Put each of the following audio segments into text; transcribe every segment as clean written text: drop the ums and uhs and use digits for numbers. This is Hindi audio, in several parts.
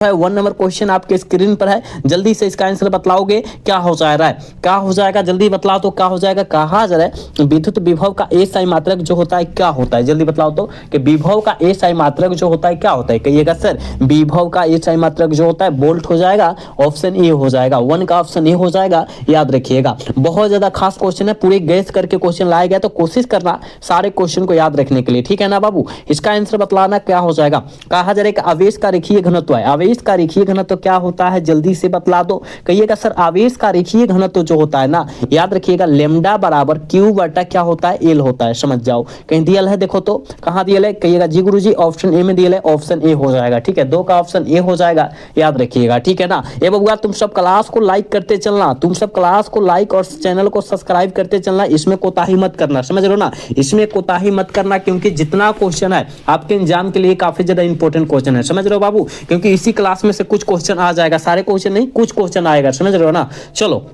है 1 नंबर क्वेश्चन आपके स्क्रीन पर है, जल्दी से इसका आंसर बतलाओगे क्या हो जा रहा है, क्या हो जाएगा, जल्दी बतलाओ तो क्या हो जाएगा। कहा जा रहा है विद्युत विभव का एसआई मात्रक जो होता है क्या होता है, जल्दी बतलाओ तो कि विभव का एसआई मात्रक जो होता है क्या होता है। कहिएगा सर विभव का एसआई मात्रक जो होता है वोल्ट हो जाएगा, ऑप्शन ए हो जाएगा, 1 का ऑप्शन ए हो जाएगा, याद रखिएगा। बहुत ज्यादा खास क्वेश्चन है, पूरे गैस करके क्वेश्चन लाया गया, तो कोशिश करना सारे क्वेश्चन को याद रखने के लिए, ठीक है ना बाबू। इसका आंसर बतलाना क्या हो जाएगा। कहा जा रहा है कि आवेश का रेखीय घनत्व है, आवेश का रेखीय घनत्व क्या होता है, जल्दी से बतला दो। कहिएगा सर आवेश का रेखीय घनत्व जो होता है ना, याद रखिएगा लेमडा बराबर क्यू बटा क्या होता है, एल होता है, समझ जाओ। कहीं दिया है देखो तो, कहां दिया है, कहिएगा जी गुरुजी ऑप्शन ए में दिया है, ऑप्शन ए हो जाएगा, ठीक है। 2 का ऑप्शन ए हो जाएगा, याद रखिएगा, ठीक है ना। ए बबुआ तुम सब क्लास को लाइक करते चलना, तुम सब क्लास को लाइक और चैनल को सब्सक्राइब करते चलना, इसमें कोताही मत करना, समझ रहे हो ना, इसमें कोताही मत करना, क्योंकि जितना क्वेश्चन है आपके एग्जाम के लिए काफी ज्यादा इंपॉर्टेंट क्वेश्चन है, समझ रहे हो बाबू। क्योंकि इसी क्लास में से कुछ क्वेश्चन आ जाएगा, सारे क्वेश्चन नहीं, कुछ क्वेश्चन आएगा, समझ रहे हो ना। चलो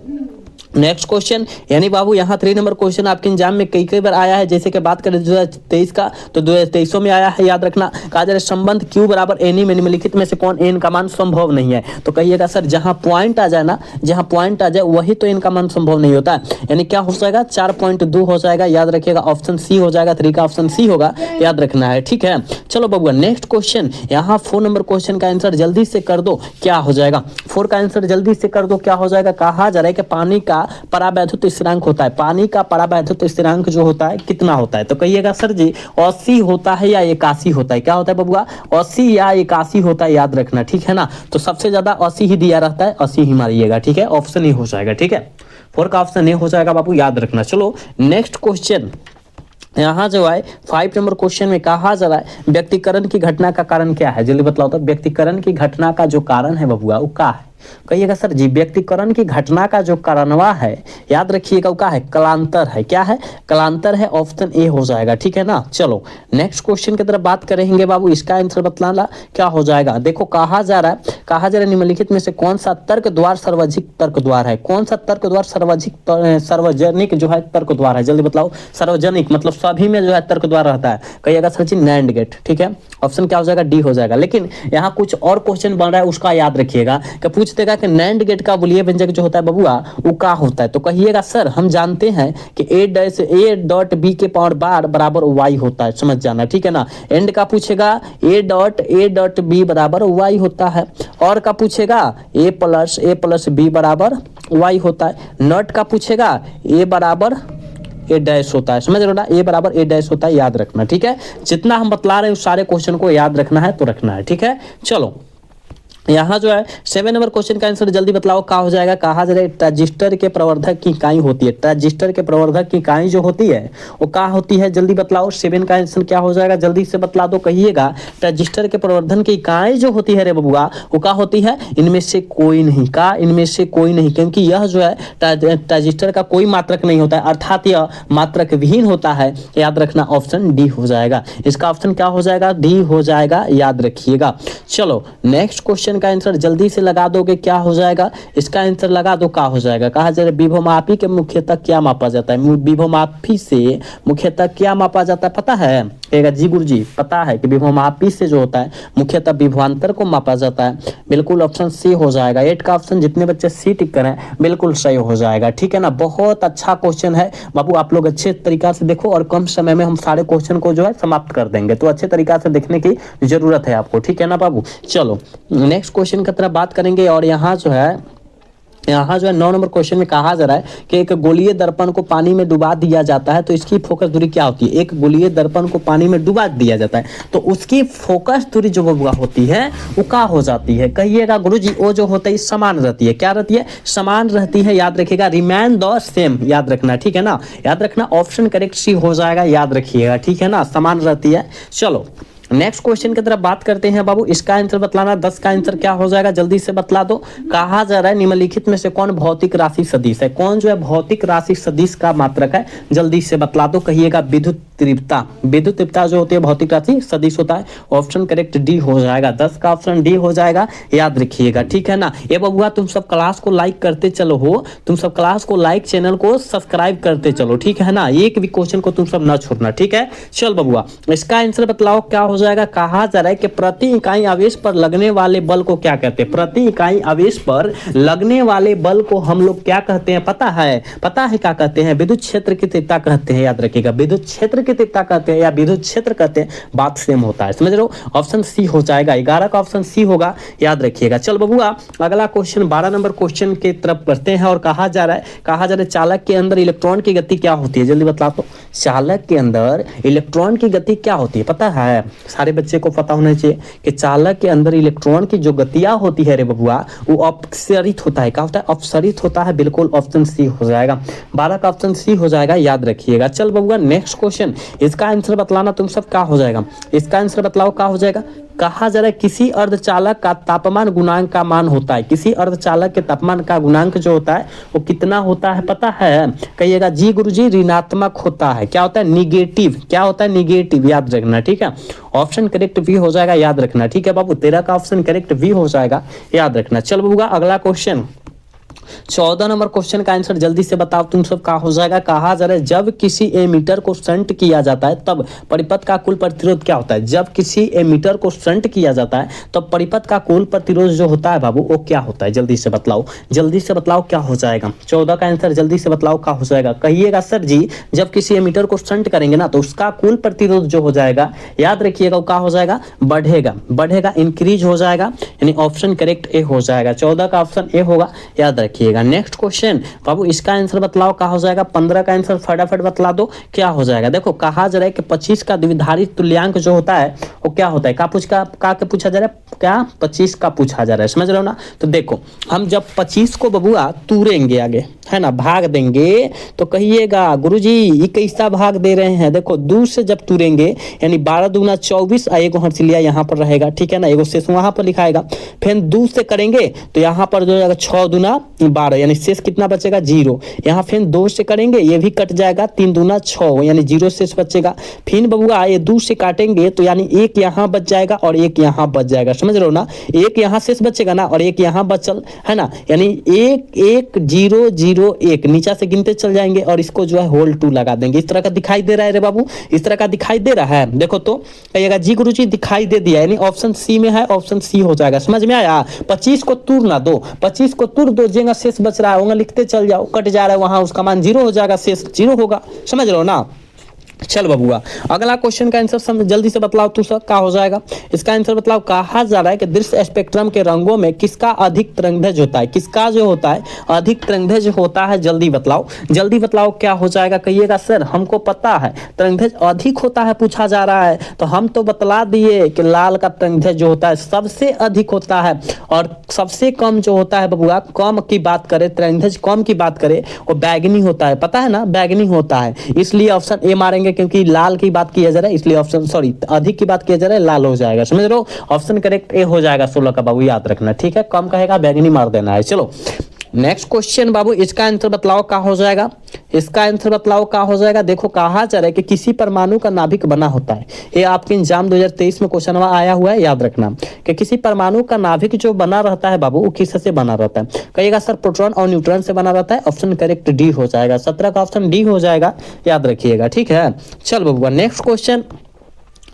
नेक्स्ट क्वेश्चन, यानी बाबू यहाँ 3 नंबर क्वेश्चन आपके एग्जाम में कई कई बार आया है। जैसे कि बात करें 2023 का, तो 2023 में आया है, याद रखना। कहा जा रहा है संबंध Q बराबर एनी में निम्नलिखित में से कौन एन का मान संभव नहीं है। तो कहिएगा सर जहां पॉइंट आ जाए ना, जहां पॉइंट आ जाए वही तो इनका मान संभव नहीं होता है, यानी क्या हो जाएगा 4.2 हो जाएगा, याद रखिएगा। ऑप्शन सी हो जाएगा, 3 का ऑप्शन सी होगा, याद रखना है, ठीक है। चलो बबुआ नेक्स्ट क्वेश्चन, यहाँ 4 नंबर क्वेश्चन का आंसर जल्दी से कर दो, क्या हो जाएगा। 4 का आंसर जल्दी से कर दो, क्या हो जाएगा। कहा जा रहा है कि पानी का परावैद्युत स्थिरांक होता है, पानी का परावैद्युत स्थिरांक जो होता है कितना होता है। तो कहिएगा सर जी 80 होता है या 81 होता है, क्या होता है बबुआ, 80 या 81 होता है, याद रखना, ठीक है ना। तो सबसे ज्यादा 80 ही दिया रहता है, 80 ही मारिएगा, ठीक है, ऑप्शन ही हो जाएगा, ठीक है। 4 का ऑप्शन ए हो जाएगा बाबू, याद रखना। चलो नेक्स्ट क्वेश्चन, यहाँ जो है 5 नंबर क्वेश्चन में कहा जा रहा है व्यक्तिकरण की घटना का कारण क्या है, जल्दी बतलाओ तो। व्यक्तिकरण की घटना का जो कारण है बबुआ वो क्या है। कहिएगा सर जी व्यक्तिकरण की घटना का जो कारणवा है, याद रखिएगा वो क्या है, कलांतर है, क्या है, कलांतर है, ऑप्शन ए हो जाएगा, ठीक है ना। चलो नेक्स्ट क्वेश्चन की तरफ बात करेंगे बाबू, इसका आंसर बतलाना क्या हो जाएगा। देखो कहा जा रहा है निम्नलिखित में से कौन सा तर्क द्वार सर्वाधिक तर्क द्वार है, कौन सा तर्क द्वार सार्वजनिक जो है तर्क द्वार है, जल्दी बताओ। सार्वजनिक मतलब सभी में जो है तर्क द्वार रहता है। कहिएगा सर जी नैंड गेट, ठीक है, ऑप्शन क्या हो जाएगा, डी हो जाएगा। लेकिन यहाँ कुछ और क्वेश्चन बन रहा है, उसका याद रखिएगा कि पूछ देगा कि नैंड गेट का बूलियन व्यंजक जो होता है बबुआ वो क्या होता है। तो कहिएगा सर हम जानते हैं कि a डॉट बी के पावर बार बराबर y होता है, समझ जाना, ठीक है ना। एंड का पूछेगा a डॉट बी बराबर y होता है, और का पूछेगा a प्लस बी बराबर y होता है। नॉट का पूछेगा a बराबर ए डैश होता है, समझ रहे हो ना, ए बराबर ए डैश होता है, याद रखना, ठीक है। जितना हम बतला रहे हैं उस सारे क्वेश्चन को याद रखना है तो रखना है, ठीक है। चलो यहाँ जो है 7 नंबर क्वेश्चन का आंसर जल्दी बतलाओ क्या हो जाएगा। कहा जा रहा है ट्रांजिस्टर के प्रवर्धक की इकाई होती है, ट्रांजिस्टर के प्रवर्धक की इकाई जो होती है वो क्या होती है, जल्दी बतलाओ। 7 का आंसर क्या हो जाएगा, जल्दी से बतला दो। कहिएगा ट्रांजिस्टर के प्रवर्धन की इकाई जो होती है रे बबुआ वो क्या होती है, इनमें से कोई नहीं, का इनमें से कोई नहीं, क्योंकि यह जो है ट्रांजिस्टर का कोई मात्रक नहीं होता है, अर्थात यह मात्रक विहीन होता है, याद रखना, ऑप्शन डी हो जाएगा। इसका ऑप्शन क्या हो जाएगा, डी हो जाएगा, याद रखिएगा। चलो नेक्स्ट क्वेश्चन का आंसर जल्दी से लगा दोगे, क्या हो जाएगा। इसका आंसर लगा दो, क्या हो जाएगा। कहा जा रहा है विभवमापी के मुख्यतः क्या मापा जाता है, विभवमापी से मुख्यतः क्या मापा जाता है, पता है। कहेगा जी गुरुजी पता है कि विभवमापी से जो होता है मुख्यतः विभवांतर को मापा जाता है, बिल्कुल ऑप्शन सी हो जाएगा। 8 का ऑप्शन जितने बच्चे सी टिक करें बिल्कुल सही हो जाएगा, ठीक है ना। बहुत अच्छा क्वेश्चन है बाबू, आप लोग अच्छे तरीका से देखो और कम समय में हम सारे क्वेश्चन को जो है समाप्त कर देंगे, तो अच्छे तरीका से देखने की जरूरत है आपको, ठीक है ना बाबू। चलो नेक्स्ट क्वेश्चन की तरफ बात करेंगे, और यहाँ जो है 9 नंबर क्वेश्चन में कहा जा रहा है कि एक गोलीय दर्पण को पानी में डुबा दिया जाता है तो इसकी फोकस दूरी क्या होती है। एक गोलीय दर्पण को पानी में डुबा दिया जाता है तो उसकी फोकस दूरी जो बबुआ होती है वो क्या हो जाती है। कहिएगा गुरुजी वो जो होता है समान रहती है, क्या रहती है, समान रहती है, याद रखिएगा, रिमेन द सेम, याद रखना, ठीक है ना, याद रखना, ऑप्शन करेक्ट सी हो जाएगा, याद रखिएगा, ठीक है ना, समान रहती है। चलो नेक्स्ट क्वेश्चन की तरफ बात करते हैं बाबू, इसका आंसर बतलाना। 10 का आंसर क्या हो जाएगा, जल्दी से बतला दो। कहा जा रहा है निम्नलिखित में से कौन भौतिक राशि सदिश है, कौन जो है भौतिक राशि सदिश का मात्रक है, जल्दी से बतला दो। कहिएगा विद्युत तीव्रता। विद्युत तीव्रता जो होती है भौतिक राशि सदिश होता है। ऑप्शन करेक्ट डी हो जाएगा, 10 का ऑप्शन डी हो जाएगा, याद रखिएगा, ठीक है ना। ये बबुआ तुम सब क्लास को लाइक करते चलो हो, तुम सब क्लास को लाइक, चैनल को सब्सक्राइब करते चलो, ठीक है ना। एक भी क्वेश्चन को तुम सब ना छोड़ना, ठीक है। चल बबुआ इसका आंसर बतलाओ क्या हो जाएगा। कहा जा रहा है कि प्रति इकाई आवेश पर लगने वाले बल को क्या कहते हैं। प्रति इकाई आवेश पर लगने वाले बल को हम लोग क्या कहते हैं, पता है? पता है क्या कहते हैं? विद्युत क्षेत्र की तीव्रता कहते हैं, याद रखिएगा। विद्युत क्षेत्र की तीव्रता कहते हैं या विद्युत क्षेत्र कहते हैं, बात सेम होता है, समझ रहे हो। ऑप्शन सी हो जाएगा, 11 का ऑप्शन सी होगा, याद रखिएगा। चल बबुआ अगला क्वेश्चन 12 नंबर क्वेश्चन की तरफ बढ़ते हैं और कहा जा रहा है चालक के अंदर इलेक्ट्रॉन की गति क्या होती है, जल्दी बतला तो। चालक के अंदर इलेक्ट्रॉन की गति क्या होती है, पता है? सारे बच्चे को पता होना चाहिए कि चालक के अंदर इलेक्ट्रॉन की जो गतियां होती है रे बबुआ, वो अपसरित होता है। क्या होता है? अपसरित होता है, बिल्कुल ऑप्शन सी हो जाएगा, 12 का ऑप्शन सी हो जाएगा, याद रखिएगा। चल बबुआ नेक्स्ट क्वेश्चन, इसका आंसर बतलाना तुम सब क्या हो जाएगा। इसका आंसर बतलाओ क्या हो जाएगा। कहा जा रहा है किसी अर्धचालक का तापमान गुणांक का मान होता है। किसी अर्धचालक के तापमान का गुणांक जो होता है वो कितना होता है, पता है? कहिएगा जी गुरुजी, ऋणात्मक होता है। क्या होता है? निगेटिव। क्या होता है? निगेटिव, याद रखना, ठीक है। ऑप्शन करेक्ट भी हो जाएगा, याद रखना, ठीक है बाबू। 13 का ऑप्शन करेक्ट भी हो जाएगा, याद रखना। चल बबुआ अगला क्वेश्चन 14 नंबर क्वेश्चन का आंसर जल्दी से बताओ तुम सब क्या हो जाएगा। कहा जा रहा है जब किसी एमीटर को शंट किया जाता है तब परिपथ का कुल प्रतिरोध क्या होता है। जब किसी एमीटर को शंट किया जाता है तब परिपथ का कुल प्रतिरोध जो होता है बाबू वो क्या होता है, जल्दी से बतलाओ, जल्दी से बतलाओ क्या हो जाएगा। 14 का आंसर जल्दी से बतलाओ क्या हो जाएगा। कहिएगा सर जी जब किसी एमीटर को शंट करेंगे ना तो उसका कुल प्रतिरोध जो हो जाएगा, याद रखिएगा, वो क्या हो जाएगा, बढ़ेगा, बढ़ेगा, इंक्रीज हो जाएगा, यानी ऑप्शन करेक्ट ए हो जाएगा। 14 का ऑप्शन ए होगा, याद रखिएगा। नेक्स्ट क्वेश्चन बाबू इसका आंसर बतलाओ क्या हो जाएगा। 15 का आंसर फटाफट बतला दो क्या हो जाएगा। देखो कहा जा रहा है कि 25 का द्विधारित तुल्यांक जो होता है वो क्या होता है। क्या पूछा जा रहा है, क्या 25 का पूछा जा रहा है, समझ रहे हो ना। तो देखो हम जब 25 को बबुआ तूरेंगे आगे, है ना, भाग देंगे, तो कहिएगा गुरुजी ये कैसा भाग दे रहे हैं। देखो दूर से जब तूरेंगे यानी 12 दूना 24, एगो हर्षिलिया यहाँ पर रहेगा, ठीक है ना, एगो शेष वहां पर लिखाएगा। फिर दूर से करेंगे तो यहाँ पर जो जाएगा 6 दूना 12, यानी शेष कितना बचेगा, 0। यहाँ फिर 2 से करेंगे ये भी कट जाएगा, 3 दूना 6, यानी 0 शेष बचेगा। फिर बबुआ ये 2 से काटेंगे तो यानी 1 यहाँ बच जाएगा और 1 यहाँ बच जाएगा, समझ रहे हो ना। 1 यहाँ शेष बचेगा ना और 1 यहाँ बचल, है ना, यानी 1 1 0 0 1 नीचा से गिनते चल जाएंगे और इसको जो है होल 2 लगा देंगे। इस तरह का दिखाई दे रहा है रे बाबू, इस तरह का दिखाई दे रहा है। देखो तो कहिएगा जी गुरुजी दिखाई दे दिया, यानी ऑप्शन सी में है, ऑप्शन सी हो जाएगा। समझ में आया। 25 को तूर ना दो, 25 को तूर दो, जेंगा शेष बच रहा है वहां लिखते चल जाओ, कट जा रहा है वहां उसका मान 0 हो जाएगा, शेष 0 होगा, समझ रहे हो ना। चल बबुआ अगला क्वेश्चन का आंसर जल्दी से बतलाओ तू सब क्या हो जाएगा। इसका आंसर बतलाओ। कहा जा रहा है कि दृश्य स्पेक्ट्रम के रंगों में किसका अधिक तरंगदैर्घ्य होता है। किसका जो होता है अधिक तरंगदैर्घ्य होता है, जल्दी बतलाओ, जल्दी बतलाओ क्या हो जाएगा। कहिएगा सर हमको पता है तरंगदैर्घ्य अधिक होता है, पूछा जा रहा है तो हम तो बतला दिए कि लाल का तरंगदैर्घ्य जो होता है सबसे अधिक होता है और सबसे कम जो होता है बबुआ, कम की बात करें, तरंगदैर्घ्य कम की बात करें, वो बैगनी होता है, पता है ना, बैगनी होता है। इसलिए ऑप्शन ए मारेंगे क्योंकि लाल की बात किया जा रहा है, इसलिए ऑप्शन सॉरी अधिक की बात किया जा रहा है, लाल हो जाएगा, समझ रहे हो। ऑप्शन करेक्ट ए हो जाएगा 16 का बाबू, याद रखना, ठीक है। कम कहेगा बैगनी मार देना है। चलो नेक्स्ट क्वेश्चन बाबू इसका आंसर बतलाओ क्या हो जाएगा। इसका आंसर बतलाओ क्या हो जाएगा। देखो कहा जा रहा है कि किसी परमाणु का नाभिक बना होता है, ये आपके एग्जाम 2023 में क्वेश्चन आया हुआ है, याद रखना कि किसी परमाणु का नाभिक जो बना रहता है बाबू वो किससे बना रहता है। कहिएगा सर प्रोटॉन और न्यूट्रॉन से बना रहता है, ऑप्शन करेक्ट डी हो जाएगा, 17 का ऑप्शन डी हो जाएगा, याद रखिएगा, ठीक है। चल बबुआ नेक्स्ट क्वेश्चन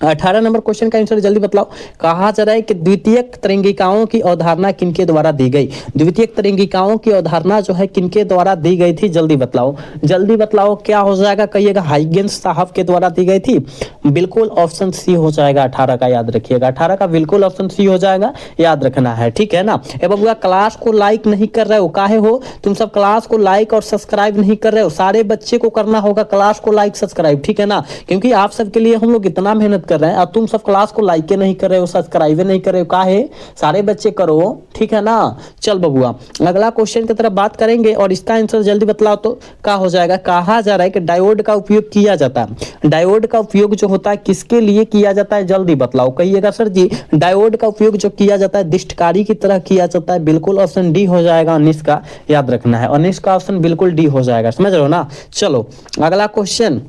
18 नंबर क्वेश्चन का आंसर जल्दी बतलाओ। कहा जा रहा है कि द्वितीयक तरंगिकाओं की अवधारणा किनके द्वारा दी गई। द्वितीयक तरंगिकाओं की अवधारणा जो है किनके द्वारा दी गई थी, जल्दी बतलाओ, जल्दी बतलाओ क्या हो जाएगा। कहिएगा हाइगेंस साहब के द्वारा दी गई थी, बिल्कुल ऑप्शन सी हो जाएगा 18 का, याद रखिएगा 18 का बिल्कुल ऑप्शन सी हो जाएगा, याद रखना है, ठीक है ना। ए बबुआ क्लास को लाइक नहीं कर रहे हो, काहे हो तुम सब क्लास को लाइक और सब्सक्राइब नहीं कर रहे हो। सारे बच्चे को करना होगा क्लास को लाइक सब्सक्राइब, ठीक है ना, क्योंकि आप सबके लिए हम लोग इतना मेहनत कर रहे हैं और तुम सब क्लास को लाइक नहीं कर रहे हो, सब्सक्राइब नहीं कर रहे हो, काहे। सारे बच्चे करो, ठीक है ना। चल बबुआ अगला क्वेश्चन की तरफ बात करेंगे और इसका आंसर जल्दी बतलाओ तो क्या हो जाएगा। कहा जा रहा है कि डायोड का उपयोग किया जाता है। डायोड का उपयोग जो होता है किसके लिए किया जाता है, जल्दी बतलाओ। कहिएगा सर जी डायोड का उपयोग जो किया जाता है दिष्टकारी की तरह किया जाता है, बिल्कुल ऑप्शन डी हो जाएगा 19 का, याद रखना है 19 का ऑप्शन बिल्कुल डी हो जाएगा, समझ रहे हो ना। चलो अगला क्वेश्चन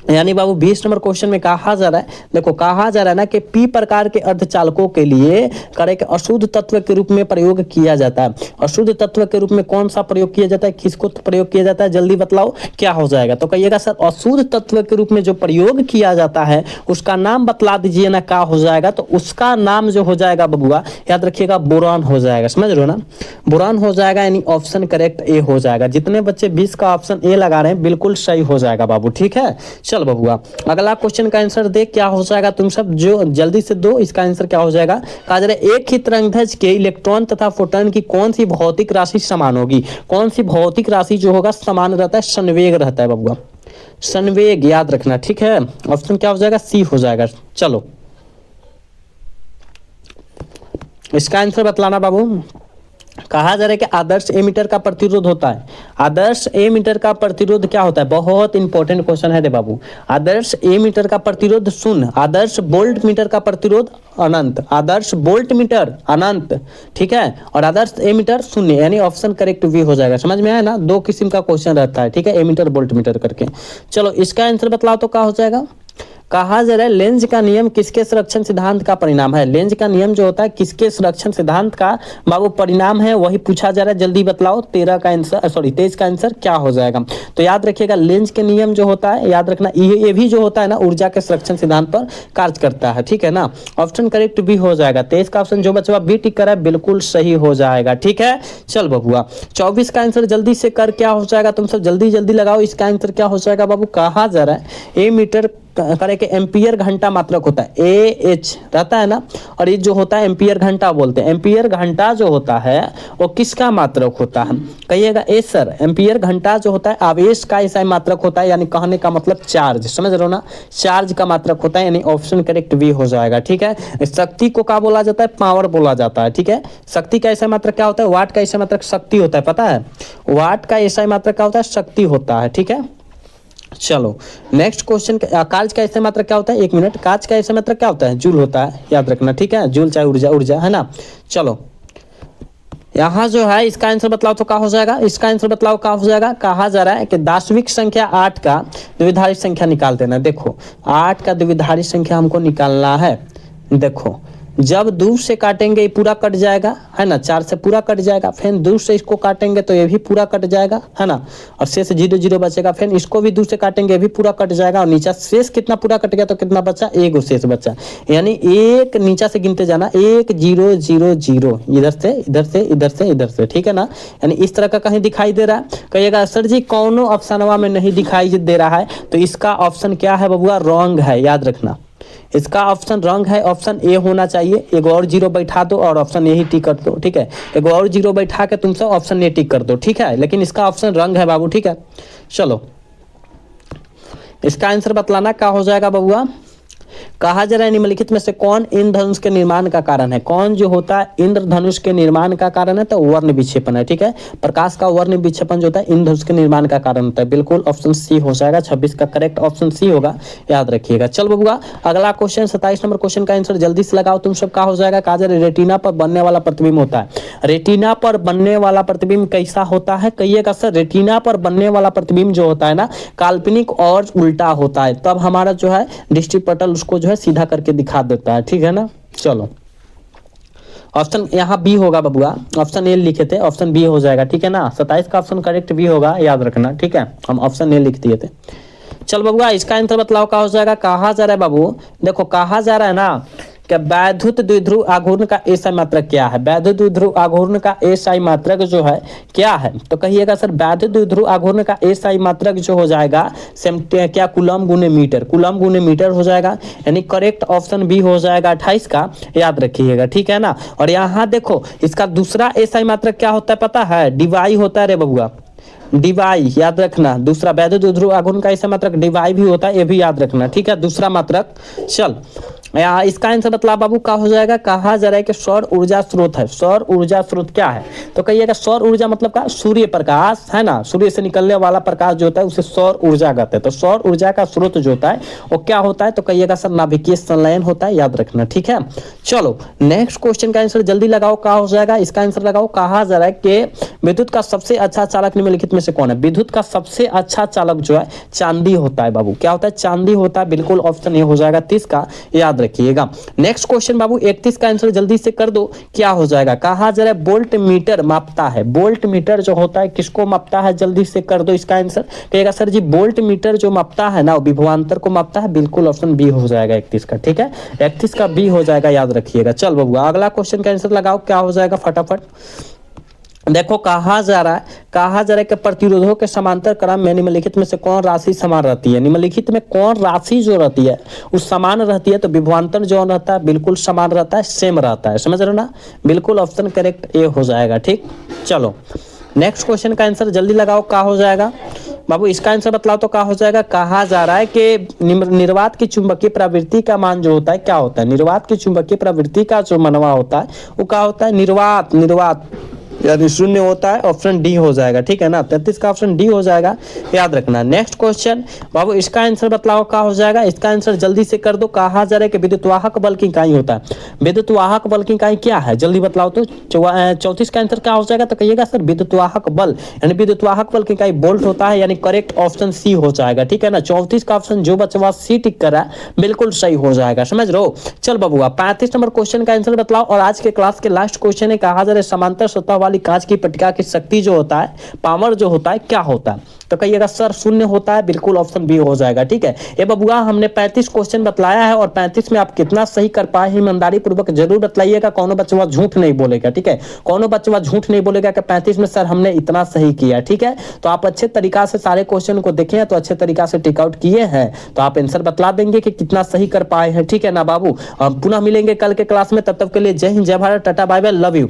यानी बाबू 20 नंबर क्वेश्चन में कहा जा रहा है, देखो कहा जा रहा है ना कि पी प्रकार के अर्धचालकों के लिए करे के अशुद्ध तत्व के रूप में प्रयोग किया जाता है। अशुद्ध तत्व के रूप में कौन सा प्रयोग किया जाता है, किसको प्रयोग किया जाता है, जल्दी बतलाओ क्या हो जाएगा। तो कहिएगा सर अशुद्ध तत्व के रूप में जो प्रयोग किया जाता है उसका नाम बतला दीजिए ना, क्या हो जाएगा। तो उसका नाम जो हो जाएगा बबुआ याद रखिएगा बोरान हो जाएगा, समझ रहे हो ना, बोरान हो जाएगा। यानी ऑप्शन करेक्ट ए हो जाएगा। जितने बच्चे 20 का ऑप्शन ए लगा रहे हैं बिल्कुल सही हो जाएगा बाबू, ठीक है। चल बबुआ अगला क्वेश्चन का आंसर देख क्या हो जाएगा, तुम सब जो जल्दी से दो इसका आंसर क्या हो जाएगा। कहा जा रहा है एक ही तरंगदैर्घ्य के इलेक्ट्रॉन तथा फोटॉन की कौन सी भौतिक राशि समान होगी। कौन सी भौतिक राशि जो होगा समान रहता है, संवेग रहता है बबुआ, संवेग याद रखना, ठीक है। ऑप्शन क्या हो जाएगा, सी हो जाएगा। चलो इसका आंसर बतलाना बाबू। कहा जा रहा है कि आदर्श एमीटर का प्रतिरोध होता है। आदर्श एमीटर का प्रतिरोध क्या होता है, बहुत इंपॉर्टेंट क्वेश्चन है रे बाबू। आदर्श एमीटर का प्रतिरोध शून्य, आदर्श वोल्ट मीटर का प्रतिरोध अनंत, आदर्श वोल्ट मीटर अनंत, ठीक है, और आदर्श एमीटर शून्य। यानी ऑप्शन करेक्ट भी हो जाएगा। समझ में आया ना, दो किस्म का क्वेश्चन रहता है, ठीक है, एमीटर वोल्ट मीटर करके। चलो इसका आंसर बतलाओ तो क्या हो जाएगा। कहा जा रहा है लेंज का नियम किसके संरक्षण सिद्धांत का परिणाम है। लेंज का नियम जो होता है किसके संरक्षण सिद्धांत का बाबू परिणाम है, वही पूछा जा रहा है। जल्दी बतलाओ 23 का आंसर क्या हो जाएगा। तो याद रखिएगा लेंज के नियम जो होता है, याद रखना ये भी जो होता है ना ऊर्जा के संरक्षण सिद्धांत पर कार्य करता है, ठीक है ना। ऑप्शन करेक्ट भी हो जाएगा। 23 का ऑप्शन जो बच्चा बी टिक करा है बिल्कुल सही हो जाएगा, ठीक है। चल बबुआ 24 का आंसर जल्दी से कर क्या हो जाएगा, तुम सब जल्दी जल्दी लगाओ। इसका आंसर क्या हो जाएगा बाबू। कहा जा रहा है ए मीटर करे के एम्पियर घंटा मात्रक होता है, ए एच रहता है ना, और ये जो होता है एम्पियर घंटा बोलते हैं। एम्पियर घंटा जो होता है वो किसका मात्रक होता है, कहिएगा ए सर। एम्पियर घंटा जो होता है आवेश का ऐसा मात्रक होता है, यानी कहने का मतलब चार्ज, समझ रहे हो ना, चार्ज का मात्रक होता है। यानी ऑप्शन करेक्ट भी हो जाएगा, ठीक है। शक्ति को क्या बोला जाता है, पावर बोला जाता है, ठीक है। शक्ति का ऐसा मात्रक क्या होता है, वाट का ऐसा मात्रक शक्ति होता है, पता है। वाट का ऐसा मात्रक क्या होता है, शक्ति होता है, ठीक है। चलो नेक्स्ट क्वेश्चन, कांच का ऐसा मात्रक क्या होता है, एक मिनट, कांच का ऐसा मात्रक क्या होता है, जूल होता है, याद रखना, ठीक है। जूल चाहे ऊर्जा, ऊर्जा है ना। चलो यहाँ जो है इसका आंसर बतलाओ तो क्या हो जाएगा। इसका आंसर बतलाओ क्या हो जाएगा। कहा जा रहा है कि दार्शनिक संख्या 8 का द्विधारी संख्या निकाल देना। देखो 8 का द्विधारी संख्या हमको निकालना है। देखो जब दूर से काटेंगे ये पूरा कट जाएगा, है ना, 4 से पूरा कट जाएगा। फिर दूर से इसको काटेंगे तो ये भी पूरा कट जाएगा, है ना, और शेष 0 0 बचेगा। फिर इसको भी दूर से काटेंगे ये भी पूरा कट जाएगा, और नीचा शेष कितना पूरा कट गया तो कितना बचा, एक शेष बचा। यानी एक नीचा से गिनते जाना, 1 0 0 0, इधर से इधर से इधर से इधर से, ठीक है ना। यानी इस तरह का कहीं दिखाई दे रहा है। कहिएगा सर जी कौनो ऑप्शनवा में नहीं दिखाई दे रहा है, तो इसका ऑप्शन क्या है बबुआ, रॉन्ग है, याद रखना। इसका ऑप्शन रॉन्ग है, ऑप्शन ए होना चाहिए। एक और 0 बैठा दो और ऑप्शन ए ही टिक कर दो, ठीक है। एक और 0 बैठा के तुम सब ऑप्शन ए टिक कर दो, ठीक है। लेकिन इसका ऑप्शन रॉन्ग है बाबू, ठीक है। चलो इसका आंसर बतलाना क्या हो जाएगा बबुआ। कहा जा रहा है निम्नलिखित में से कौन इंद्रधनुष के निर्माण का कारण है। कौन जो होता है इंद्रधनुष के निर्माण का कारण है, तो वर्ण विक्षेपण है, ठीक है। प्रकाश का वर्ण विक्षेपण जो होता है इंद्रधनुष के निर्माण का कारण होता है। बिल्कुल ऑप्शन सी हो जाएगा। 26 का करेक्ट ऑप्शन सी होगा, याद रखिएगा। चल बबुआ अगला क्वेश्चन 27 नंबर क्वेश्चन का आंसर जल्दी से लगाओ तुम सब। क्या हो जाएगा। कहा जा रहा है रेटिना पर बनने वाला प्रतिबिंब होता है। रेटिना पर बनने वाला प्रतिबिंब कैसा होता है, कहिएगा सर। रेटिना पर बनने वाला प्रतिबिंब जो होता है ना काल्पनिक और उल्टा होता है, तब हमारा जो है दृष्टिपटल उसको जो है सीधा करके दिखा देता है, ठीक है ना। चलो ऑप्शन यहाँ बी होगा बबुआ, ऑप्शन ए लिखे थे, ऑप्शन बी हो जाएगा, ठीक है ना। 27 का ऑप्शन करेक्ट बी होगा, याद रखना, ठीक है। हम ऑप्शन ए लिख दिए थे। चल बबुआ इसका आंसर बतलाओ क्या हो जाएगा। कहा जा रहा है बाबू, देखो कहा जा रहा है ना कि वैद्युत द्विध्रुव आघूर्ण का एसआई मात्रक क्या है। वैद्युत द्विध्रुव आघूर्ण का एसआई मात्रक जो है क्या है, तो कहिएगा सर वैद्युत द्विध्रुव आघूर्ण का एसआई मात्रक जो हो जाएगा क्या, कूलम गुने मीटर, कूलम गुने मीटर हो जाएगा। यानी करेक्ट ऑप्शन बी हो जाएगा 28 का, याद रखिएगा, ठीक है ना। और यहाँ देखो इसका दूसरा एसआई मात्रक क्या होता है पता है, डीवाई होता है रे बबुआ, डीवाई, याद रखना। दूसरा वैद्युत द्विध्रुव आघूर्ण का ऐसा मात्रक डीवाई भी होता है, ये भी याद रखना, ठीक है, दूसरा मात्रक। चल इसका आंसर बतला बाबू क्या हो जाएगा, कहा जा रहा है कि सौर ऊर्जा स्रोत है। सौर ऊर्जा स्रोत क्या है, तो कहिएगा सौर ऊर्जा मतलब का सूर्य प्रकाश है ना, सूर्य से निकलने वाला प्रकाश जो होता है उसे सौर ऊर्जा कहते हैं। तो सौर ऊर्जा का स्रोत जो होता है वो क्या होता है, तो कहिएगा सर नाभिकीय संलयन होता है, याद रखना, ठीक है। चलो नेक्स्ट क्वेश्चन का आंसर जल्दी लगाओ, क्या हो जाएगा, इसका आंसर लगाओ। कहा जा रहा है कि विद्युत का सबसे अच्छा चालक निम्नलिखित में से कौन है। विद्युत का सबसे अच्छा चालक जो है चांदी होता है बाबू, क्या होता है, चांदी होता है, बिल्कुल ऑप्शन ये हो जाएगा 30 का, याद रखिएगा। नेक्स्ट क्वेश्चन बाबू 31 का आंसर जल्दी से कर दो, क्या हो जाएगा। कहा जा रहा है वोल्ट मीटर मापता है। वोल्ट मीटर जो होता है किसको मापता है, जल्दी से कर दो इसका आंसर। कहेगा सर जी वोल्ट मीटर जो मापता है ना वो विभवांतर को मापता है, बिल्कुल ऑप्शन बी हो जाएगा 31 का, ठीक है, 31 का बी हो जाएगा, याद रखिएगा। चल बाबू अगला क्वेश्चन का आंसर लगाओ, क्या हो जाएगा फटाफट। देखो कहा जा रहा है कि प्रतिरोधों के समांतर क्रम में निम्नलिखित में से कौन राशि समान रहती है। निम्नलिखित में कौन राशि जो रहती है वो समान रहती है, तो विभवांतर जो रहता है बिल्कुल समान रहता है, सेम रहता है, समझ रहे हो ना, बिल्कुल ऑप्शन करेक्ट ए हो जाएगा, ठीक। चलो नेक्स्ट क्वेश्चन का आंसर जल्दी लगाओ, क्या हो जाएगा बाबू, इसका आंसर बतलाओ तो क्या हो जाएगा। कहा जा रहा है कि निर्वात की चुंबकीय प्रवृत्ति का मान जो होता है क्या होता है। निर्वात की चुंबकीय प्रवृत्ति का जो मनवा होता है वो क्या होता है, निर्वात यानी शून्य होता है, ऑप्शन डी हो जाएगा, ठीक है ना, 33 का ऑप्शन डी हो जाएगा, याद रखना। नेक्स्ट क्वेश्चन बाबू इसका आंसर बतलाओ क्या हो जाएगा, इसका आंसर जल्दी से कर दो। कहा जा रहा है कि विद्युत वाहक बल की इकाई होता है। विद्युत वाहक बल की इकाई क्या है, जल्दी बतलाओ तो। 34 का आंसर क्या हो जाएगा, तो कहिएगा सर विद्युत वाहक बल, यानी विद्युत वाहक बल की इकाई वोल्ट होता है, यानी करेक्ट ऑप्शन सी हो जाएगा, ठीक है ना। 34 का ऑप्शन जो बचवा सी टिक कर रहा है बिल्कुल सही हो जाएगा, समझ रहे हो। चल बबुआ 35 नंबर क्वेश्चन का आंसर बतलाओ, और आज के क्लास के लास्ट क्वेश्चन है। कहा जा रहा है समांतर सतह वाली कांच की पट्टिका की शक्ति जो होता है, पावर जो होता है क्या होता है, तो कहिएगा सर शून्य होता है, बिल्कुल ऑप्शन बी हो जाएगा, ठीक है। ये बबुआ हमने 35 क्वेश्चन बतलाया है और 35 में आप कितना सही कर पाए ईमानदारी पूर्वक जरूर बतलाइएगा, कौनो बच्चा झूठ नहीं बोलेगा, ठीक है, कौनो बच्चा झूठ नहीं बोलेगा कि 35 में सर हमने इतना सही किया, ठीक है। तो आप अच्छे तरीका से सारे क्वेश्चन को देखें, तो अच्छे तरीका से टिक आउट किए हैं तो आप आंसर बतला देंगे कि कितना सही कर पाए हैं, ठीक है ना बाबू। हम पुनः मिलेंगे कल के क्लास में, तब तक के लिए जय हिंद, जय Bharat, tata bye bye, love you.